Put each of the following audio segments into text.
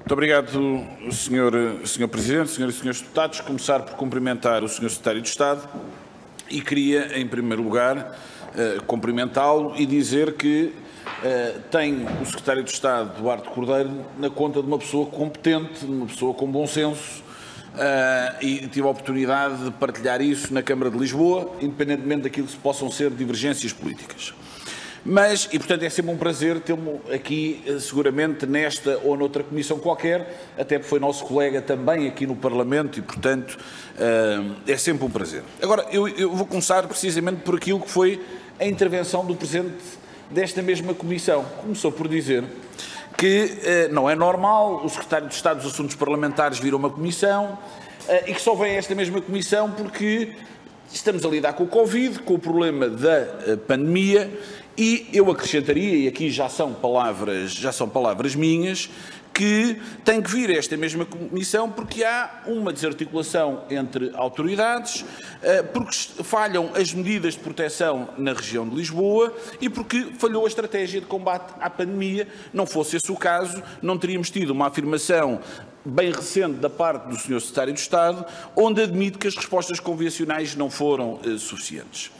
Muito obrigado, Sr. Presidente, Senhoras e Senhores Deputados. Começar por cumprimentar o Sr. Secretário de Estado e queria, em primeiro lugar, cumprimentá-lo e dizer que tem o Secretário de Estado, Duarte Cordeiro, na conta de uma pessoa competente, de uma pessoa com bom senso, e tive a oportunidade de partilhar isso na Câmara de Lisboa, independentemente daquilo que possam ser divergências políticas. E portanto é sempre um prazer tê-lo aqui, seguramente, nesta ou noutra comissão qualquer, até porque foi nosso colega também aqui no Parlamento e, portanto, é sempre um prazer. Agora, eu vou começar precisamente por aquilo que foi a intervenção do Presidente desta mesma comissão. Começou por dizer que não é normal o Secretário de Estado dos Assuntos Parlamentares vir a uma comissão e que só vem a esta mesma comissão porque estamos a lidar com o Covid, com o problema da pandemia. E eu acrescentaria, e aqui já são palavras minhas, que tem que vir esta mesma comissão porque há uma desarticulação entre autoridades, porque falham as medidas de proteção na região de Lisboa e porque falhou a estratégia de combate à pandemia. Não fosse esse o caso, não teríamos tido uma afirmação bem recente da parte do Sr. Secretário de Estado, onde admite que as respostas convencionais não foram suficientes.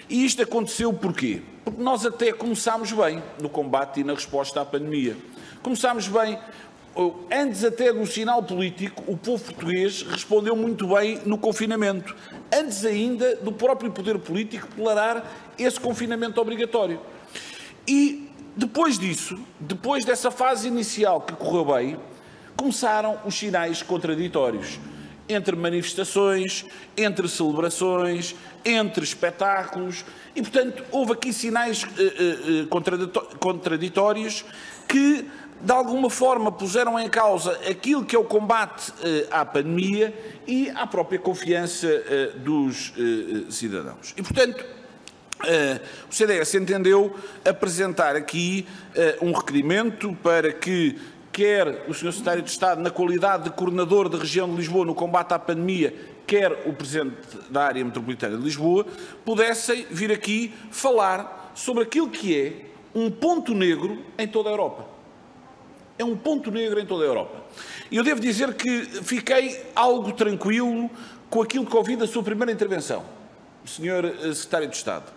E isto aconteceu porquê? Porque nós até começámos bem no combate e na resposta à pandemia. Começámos bem, antes até do sinal político, o povo português respondeu muito bem no confinamento, antes ainda do próprio poder político declarar esse confinamento obrigatório. E depois disso, depois dessa fase inicial que correu bem, começaram os sinais contraditórios. Entre manifestações, entre celebrações, entre espetáculos e, portanto, houve aqui sinais contraditórios que, de alguma forma, puseram em causa aquilo que é o combate à pandemia e à própria confiança dos cidadãos. E, portanto, o CDS entendeu apresentar aqui um requerimento para que quer o Sr. Secretário de Estado, na qualidade de coordenador da região de Lisboa no combate à pandemia, quer o Presidente da área metropolitana de Lisboa, pudessem vir aqui falar sobre aquilo que é um ponto negro em toda a Europa. É um ponto negro em toda a Europa. E eu devo dizer que fiquei algo tranquilo com aquilo que ouvi da sua primeira intervenção, Sr. Secretário de Estado,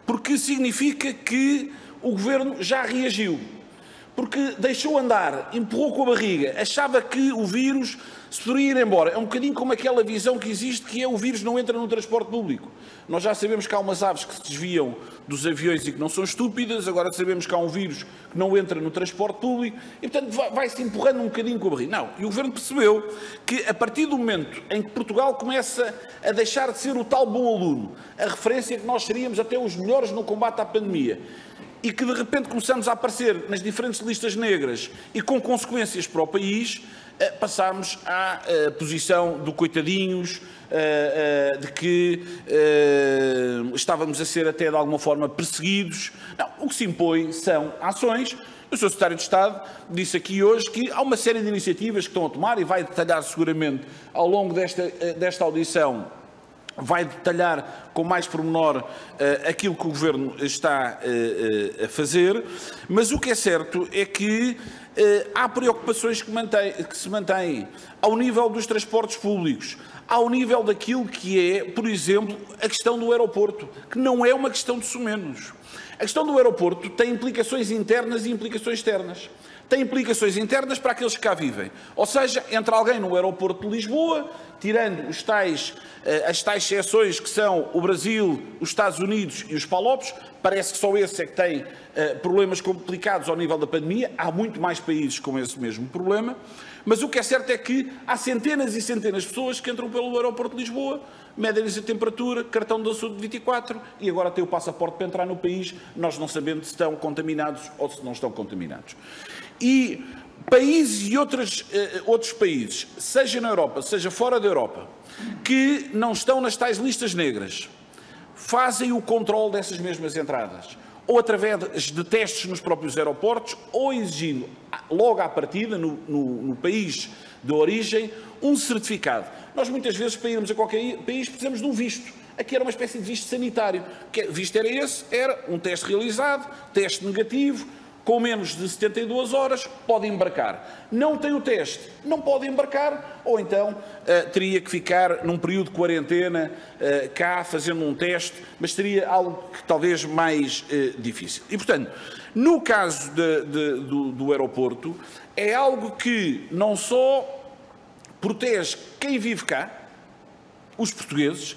porque significa que o Governo já reagiu. Porque deixou andar, empurrou com a barriga, achava que o vírus se poderia ir embora. É um bocadinho como aquela visão que existe, que é o vírus não entra no transporte público. Nós já sabemos que há umas aves que se desviam dos aviões e que não são estúpidas, agora sabemos que há um vírus que não entra no transporte público e, portanto, vai-se empurrando um bocadinho com a barriga. Não, e o Governo percebeu que, a partir do momento em que Portugal começa a deixar de ser o tal bom aluno, a referência que nós seríamos até os melhores no combate à pandemia, e que de repente começamos a aparecer nas diferentes listas negras e com consequências para o país, passámos à posição do coitadinhos, de que estávamos a ser até de alguma forma perseguidos. Não, o que se impõe são ações. O Sr. Secretário de Estado disse aqui hoje que há uma série de iniciativas que estão a tomar e vai detalhar seguramente ao longo desta audição, vai detalhar com mais pormenor aquilo que o Governo está a fazer, mas o que é certo é que há preocupações que se mantêm ao nível dos transportes públicos, ao nível daquilo que é, por exemplo, a questão do aeroporto, que não é uma questão de sumenos. A questão do aeroporto tem implicações internas e implicações externas. Tem implicações internas para aqueles que cá vivem. Ou seja, entra alguém no aeroporto de Lisboa, tirando as tais exceções que são o Brasil, os Estados Unidos e os Palopes, parece que só esse é que tem problemas complicados ao nível da pandemia. Há muito mais países com esse mesmo problema. Mas o que é certo é que há centenas e centenas de pessoas que entram pelo aeroporto de Lisboa, medem-lhes a temperatura, cartão de saúde de 24 e agora têm o passaporte para entrar no país, nós não sabemos se estão contaminados ou se não estão contaminados. E países e outros países, seja na Europa, seja fora da Europa, que não estão nas tais listas negras, fazem o controle dessas mesmas entradas, ou através de testes nos próprios aeroportos, ou exigindo logo à partida, no país de origem, um certificado. Nós muitas vezes, para irmos a qualquer país, precisamos de um visto. Aqui era uma espécie de visto sanitário. Que visto era esse? Era um teste realizado, teste negativo, com menos de 72 horas, pode embarcar. Não tem o teste, não pode embarcar, ou então teria que ficar num período de quarentena cá, fazendo um teste, mas seria algo que talvez mais difícil. E, portanto, no caso do aeroporto, é algo que não só protege quem vive cá, os portugueses,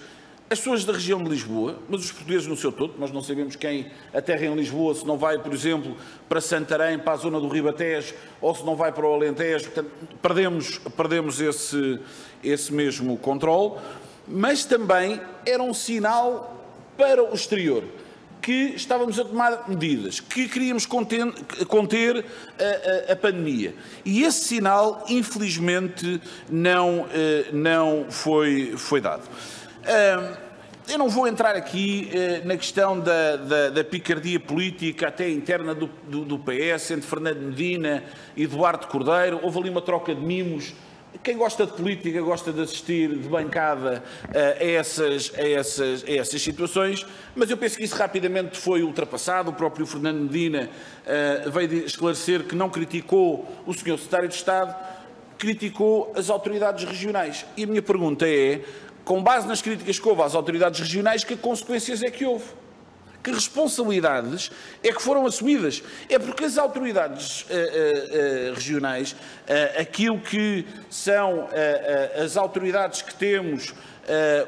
as pessoas da região de Lisboa, mas os portugueses no seu todo. Nós não sabemos quem aterra em Lisboa, se não vai, por exemplo, para Santarém, para a zona do Ribatejo, ou se não vai para o Alentejo. Portanto, perdemos esse mesmo controle, mas também era um sinal para o exterior, que estávamos a tomar medidas, que queríamos conter a pandemia. E esse sinal, infelizmente, não foi dado. Eu não vou entrar aqui na questão da picardia política, até interna do PS, entre Fernando Medina e Eduardo Cordeiro. Houve ali uma troca de mimos. Quem gosta de política gosta de assistir de bancada a essas situações, mas eu penso que isso rapidamente foi ultrapassado. O próprio Fernando Medina veio esclarecer que não criticou o Sr. Secretário de Estado, criticou as autoridades regionais. E a minha pergunta é, com base nas críticas que houve às autoridades regionais, que consequências é que houve? Que responsabilidades é que foram assumidas? É porque as autoridades regionais, aquilo que são as autoridades que temos,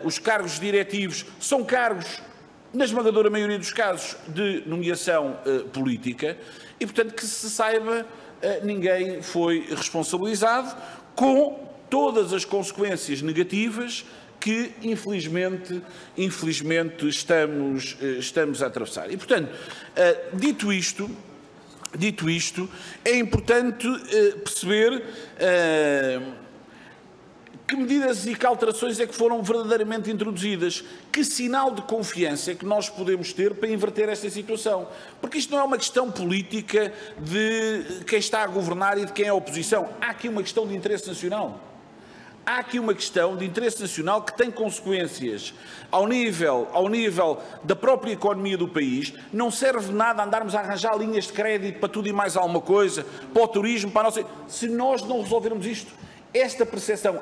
os cargos diretivos, são cargos, na esmagadora maioria dos casos, de nomeação política e, portanto, que se saiba, ninguém foi responsabilizado, com todas as consequências negativas que, infelizmente estamos a atravessar. E, portanto, dito isto, é importante perceber que medidas e que alterações é que foram verdadeiramente introduzidas. Que sinal de confiança é que nós podemos ter para inverter esta situação? Porque isto não é uma questão política de quem está a governar e de quem é a oposição. Há aqui uma questão de interesse nacional. Há aqui uma questão de interesse nacional que tem consequências ao nível da própria economia do país. Não serve de nada andarmos a arranjar linhas de crédito para tudo e mais alguma coisa, para o turismo, para a nossa... Se nós não resolvermos isto, esta percepção,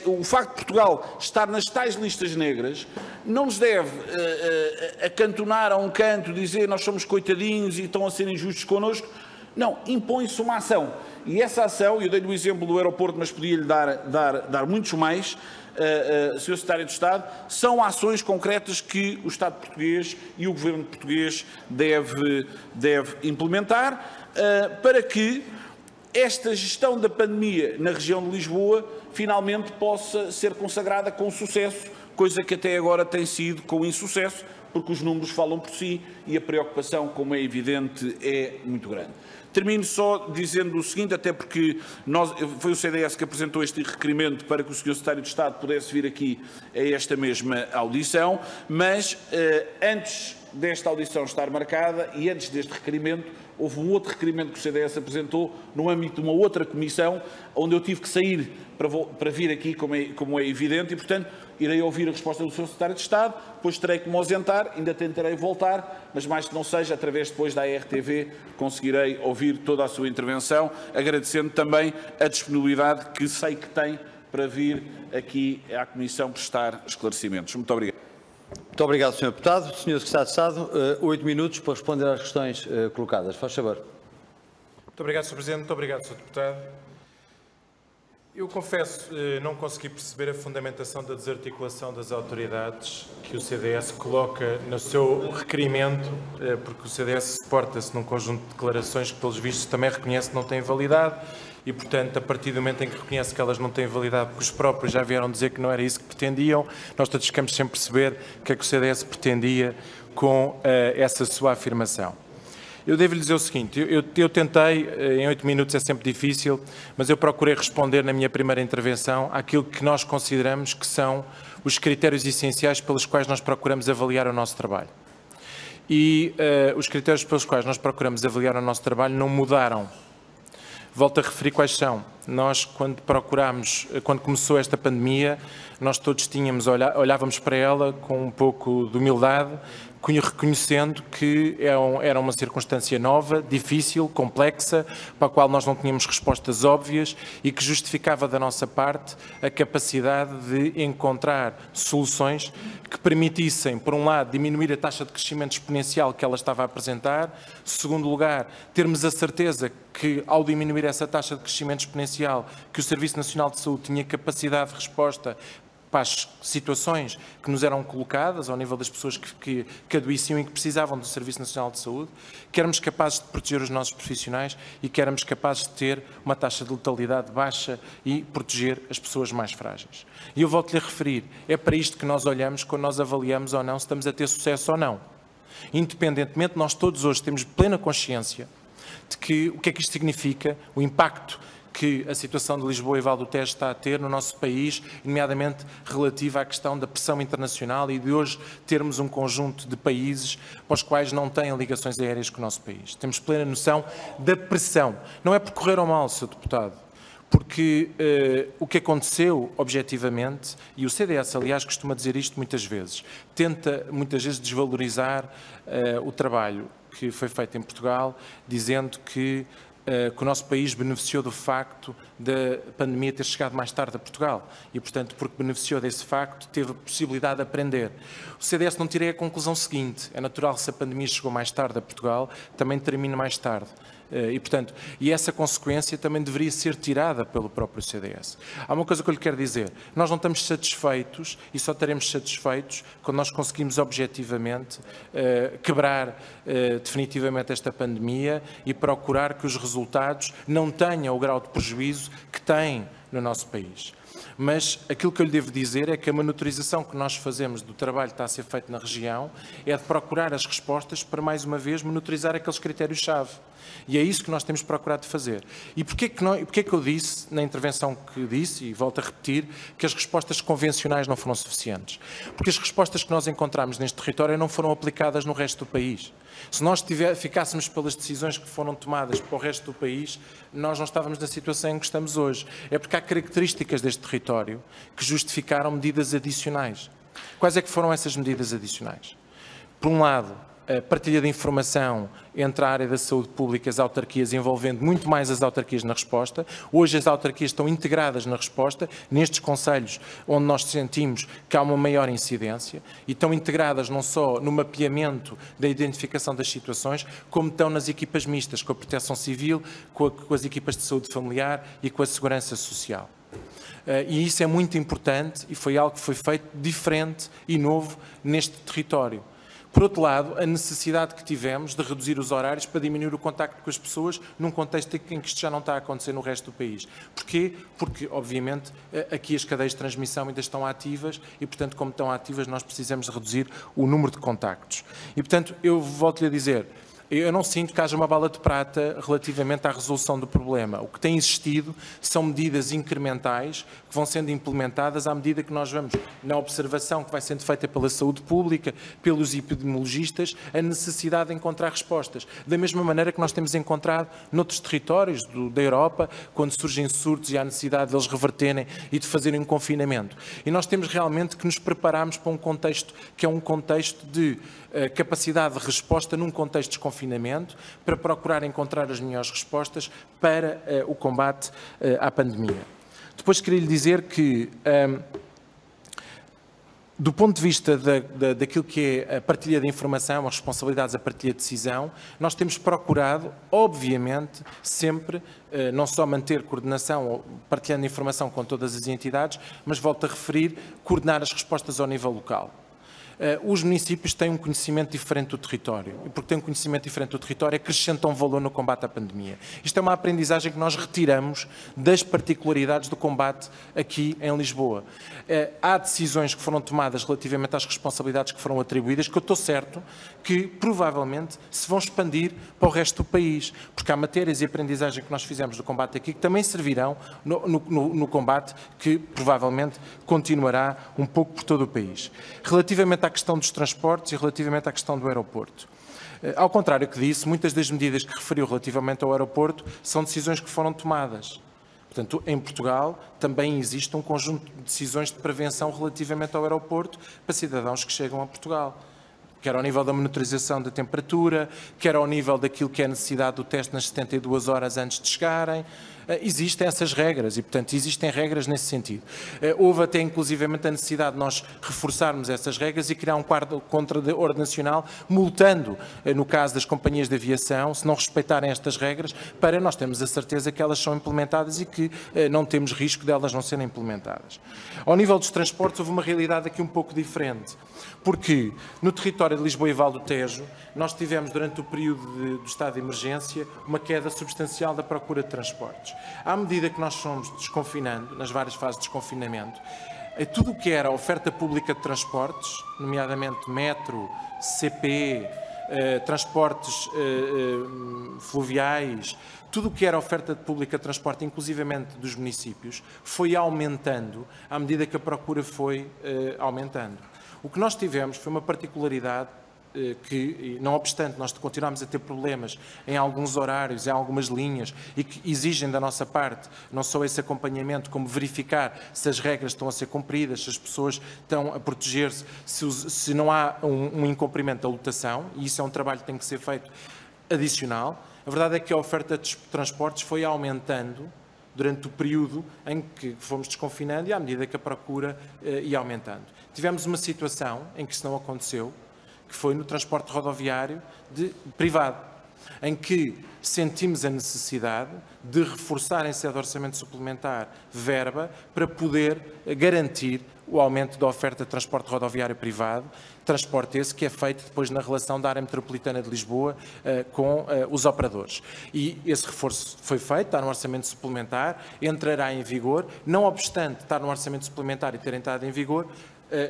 o facto de Portugal estar nas tais listas negras, não nos deve acantonar a um canto, dizer nós somos coitadinhos e estão a ser injustos connosco. Não, impõe-se uma ação. E essa ação, eu dei-lhe o exemplo do aeroporto, mas podia-lhe dar muitos mais, Sr. Secretário de Estado, são ações concretas que o Estado português e o Governo português deve implementar para que esta gestão da pandemia na região de Lisboa finalmente possa ser consagrada com sucesso, coisa que até agora tem sido com insucesso, porque os números falam por si e a preocupação, como é evidente, é muito grande. Termino só dizendo o seguinte, até porque foi o CDS que apresentou este requerimento para que o Sr. Secretário de Estado pudesse vir aqui a esta mesma audição, mas antes desta audição estar marcada e antes deste requerimento, houve um outro requerimento que o CDS apresentou no âmbito de uma outra comissão, onde eu tive que sair para vir aqui, como é evidente, e, portanto, irei ouvir a resposta do Sr. Secretário de Estado, depois terei que me ausentar, ainda tentarei voltar, mas mais que não seja, através depois da RTV, conseguirei ouvir toda a sua intervenção, agradecendo também a disponibilidade que sei que tem para vir aqui à Comissão prestar esclarecimentos. Muito obrigado. Muito obrigado, Sr. Deputado. Sr. Secretário de Estado, 8 minutos para responder às questões colocadas. Faz favor. Muito obrigado, Sr. Presidente. Muito obrigado, Sr. Deputado. Eu confesso, não consegui perceber a fundamentação da desarticulação das autoridades que o CDS coloca no seu requerimento, porque o CDS suporta-se num conjunto de declarações que, pelos vistos, também reconhece que não têm validade e, portanto, a partir do momento em que reconhece que elas não têm validade, porque os próprios já vieram dizer que não era isso que pretendiam, nós todos queremos sempre perceber o que é que o CDS pretendia com essa sua afirmação. Eu devo lhe dizer o seguinte, eu tentei, em 8 minutos é sempre difícil, mas eu procurei responder na minha primeira intervenção àquilo que nós consideramos que são os critérios essenciais pelos quais nós procuramos avaliar o nosso trabalho. E os critérios pelos quais nós procuramos avaliar o nosso trabalho não mudaram. Volto a referir quais são. Nós, quando começou esta pandemia, nós todos olhávamos para ela com um pouco de humildade, reconhecendo que era uma circunstância nova, difícil, complexa, para a qual nós não tínhamos respostas óbvias e que justificava da nossa parte a capacidade de encontrar soluções que permitissem, por um lado, diminuir a taxa de crescimento exponencial que ela estava a apresentar, segundo lugar, termos a certeza que, ao diminuir essa taxa de crescimento exponencial, que o Serviço Nacional de Saúde tinha capacidade de resposta para as situações que nos eram colocadas ao nível das pessoas que adoeciam e que precisavam do Serviço Nacional de Saúde, que éramos capazes de proteger os nossos profissionais e que éramos capazes de ter uma taxa de letalidade baixa e proteger as pessoas mais frágeis. E eu volto-lhe a referir, é para isto que nós olhamos quando nós avaliamos ou não se estamos a ter sucesso ou não. Independentemente, nós todos hoje temos plena consciência de que o que é que isto significa, o impacto que a situação de Lisboa e Val do Tejo está a ter no nosso país, nomeadamente relativa à questão da pressão internacional e de hoje termos um conjunto de países para os quais não têm ligações aéreas com o nosso país. Temos plena noção da pressão. Não é por correr ao mal, Sr. Deputado, porque o que aconteceu objetivamente, e o CDS, aliás, costuma dizer isto muitas vezes, tenta muitas vezes desvalorizar o trabalho que foi feito em Portugal, dizendo que o nosso país beneficiou do facto da pandemia ter chegado mais tarde a Portugal e, portanto, porque beneficiou desse facto, teve a possibilidade de aprender. O CDS não tirei a conclusão seguinte: é natural que se a pandemia chegou mais tarde a Portugal, também termine mais tarde. E, portanto, essa consequência também deveria ser tirada pelo próprio CDS. Há uma coisa que eu lhe quero dizer: nós não estamos satisfeitos e só estaremos satisfeitos quando nós conseguimos objetivamente quebrar definitivamente esta pandemia e procurar que os resultados não tenham o grau de prejuízo que têm no nosso país. Mas aquilo que eu lhe devo dizer é que a monitorização que nós fazemos do trabalho que está a ser feito na região é de procurar as respostas para, mais uma vez, monitorizar aqueles critérios-chave. E é isso que nós temos procurado fazer. E porquê que eu disse, na intervenção que disse, e volto a repetir, que as respostas convencionais não foram suficientes? Porque as respostas que nós encontramos neste território não foram aplicadas no resto do país. Se nós ficássemos pelas decisões que foram tomadas para o resto do país, nós não estávamos na situação em que estamos hoje. É porque há características deste território que justificaram medidas adicionais. Quais é que foram essas medidas adicionais? Por um lado, a partilha de informação entre a área da saúde pública e as autarquias, envolvendo muito mais as autarquias na resposta. Hoje as autarquias estão integradas na resposta, nestes concelhos onde nós sentimos que há uma maior incidência, e estão integradas não só no mapeamento da identificação das situações, como estão nas equipas mistas, com a Proteção Civil, com as equipas de saúde familiar e com a Segurança Social. E isso é muito importante e foi algo que foi feito diferente e novo neste território. Por outro lado, a necessidade que tivemos de reduzir os horários para diminuir o contacto com as pessoas num contexto em que isto já não está a acontecer no resto do país. Porquê? Porque, obviamente, aqui as cadeias de transmissão ainda estão ativas e, portanto, como estão ativas, nós precisamos de reduzir o número de contactos. E, portanto, eu volto-lhe a dizer, eu não sinto que haja uma bala de prata relativamente à resolução do problema. O que tem existido são medidas incrementais que vão sendo implementadas à medida que nós vamos, na observação que vai sendo feita pela saúde pública, pelos epidemiologistas, a necessidade de encontrar respostas. Da mesma maneira que nós temos encontrado noutros territórios da Europa, quando surgem surtos e há necessidade de eles reverterem e de fazerem um confinamento. E nós temos realmente que nos prepararmos para um contexto que é um contexto de capacidade de resposta num contexto de desconfinamento, para procurar encontrar as melhores respostas para o combate à pandemia. Depois queria lhe dizer que, do ponto de vista daquilo que é a partilha de informação, as responsabilidades, a partilha de decisão, nós temos procurado, obviamente, sempre, não só manter coordenação, partilhando informação com todas as entidades, mas volto a referir, coordenar as respostas ao nível local. Os municípios têm um conhecimento diferente do território e, porque têm um conhecimento diferente do território, acrescentam valor no combate à pandemia. Isto é uma aprendizagem que nós retiramos das particularidades do combate aqui em Lisboa. Há decisões que foram tomadas relativamente às responsabilidades que foram atribuídas, que eu estou certo que provavelmente se vão expandir para o resto do país, porque há matérias e aprendizagem que nós fizemos do combate aqui que também servirão no combate que provavelmente continuará um pouco por todo o país. Relativamente à questão dos transportes e relativamente à questão do aeroporto. Ao contrário que disse, muitas das medidas que referiu relativamente ao aeroporto são decisões que foram tomadas. Portanto, em Portugal também existe um conjunto de decisões de prevenção relativamente ao aeroporto para cidadãos que chegam a Portugal. Quer ao nível da monitorização da temperatura, quer ao nível daquilo que é a necessidade do teste nas 72 horas antes de chegarem. Existem essas regras e, portanto, existem regras nesse sentido. Houve até, inclusivamente, a necessidade de nós reforçarmos essas regras e criar um quadro contra-ordem nacional, multando, no caso das companhias de aviação, se não respeitarem estas regras, para nós termos a certeza que elas são implementadas e que não temos risco delas não serem implementadas. Ao nível dos transportes, houve uma realidade aqui um pouco diferente, porque no território de Lisboa e Val do Tejo, nós tivemos, durante o período do estado de emergência, uma queda substancial da procura de transportes. À medida que nós fomos desconfinando, nas várias fases de desconfinamento, tudo o que era oferta pública de transportes, nomeadamente metro, CP, transportes fluviais, tudo o que era oferta pública de transporte, inclusivamente dos municípios, foi aumentando à medida que a procura foi aumentando. O que nós tivemos foi uma particularidade que, não obstante nós continuamos a ter problemas em alguns horários, em algumas linhas, e que exigem da nossa parte não só esse acompanhamento, como verificar se as regras estão a ser cumpridas, se as pessoas estão a proteger-se, se não há um incumprimento da lotação, e isso é um trabalho que tem que ser feito adicional. A verdade é que a oferta de transportes foi aumentando durante o período em que fomos desconfinando e à medida que a procura ia aumentando. Tivemos uma situação em que isso não aconteceu, que foi no transporte rodoviário privado, em que sentimos a necessidade de reforçar em sede de orçamento suplementar verba para poder garantir o aumento da oferta de transporte rodoviário privado, transporte esse que é feito depois na relação da área metropolitana de Lisboa com os operadores. E esse reforço foi feito, está no orçamento suplementar, entrará em vigor, não obstante estar no orçamento suplementar e ter entrado em vigor,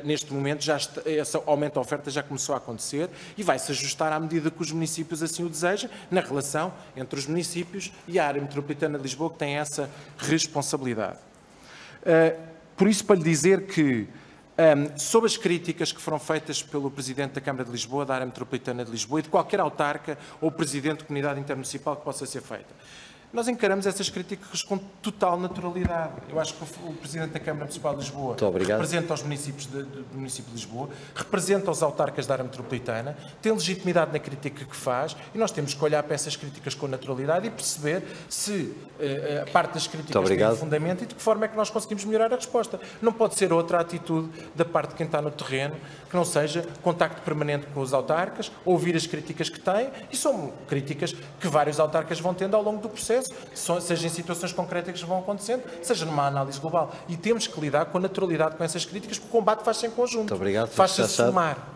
neste momento esse aumento da oferta já começou a acontecer e vai-se ajustar à medida que os municípios assim o desejam, na relação entre os municípios e a área metropolitana de Lisboa, que tem essa responsabilidade. Por isso, para lhe dizer que, sob as críticas que foram feitas pelo Presidente da Câmara de Lisboa, da área metropolitana de Lisboa e de qualquer autarca ou Presidente de comunidade intermunicipal que possa ser feita, nós encaramos essas críticas com total naturalidade. Eu acho que o Presidente da Câmara Municipal de Lisboa representa os municípios do município de Lisboa, representa os autarcas da área metropolitana, tem legitimidade na crítica que faz e nós temos que olhar para essas críticas com naturalidade e perceber se a parte das críticas tem fundamento e de que forma é que nós conseguimos melhorar a resposta. Não pode ser outra atitude da parte de quem está no terreno que não seja contacto permanente com os autarcas, ouvir as críticas que têm, e são críticas que vários autarcas vão tendo ao longo do processo, seja em situações concretas que vão acontecendo, seja numa análise global. E temos que lidar com a naturalidade com essas críticas, porque o combate faz-se em conjunto, faz-se a somar.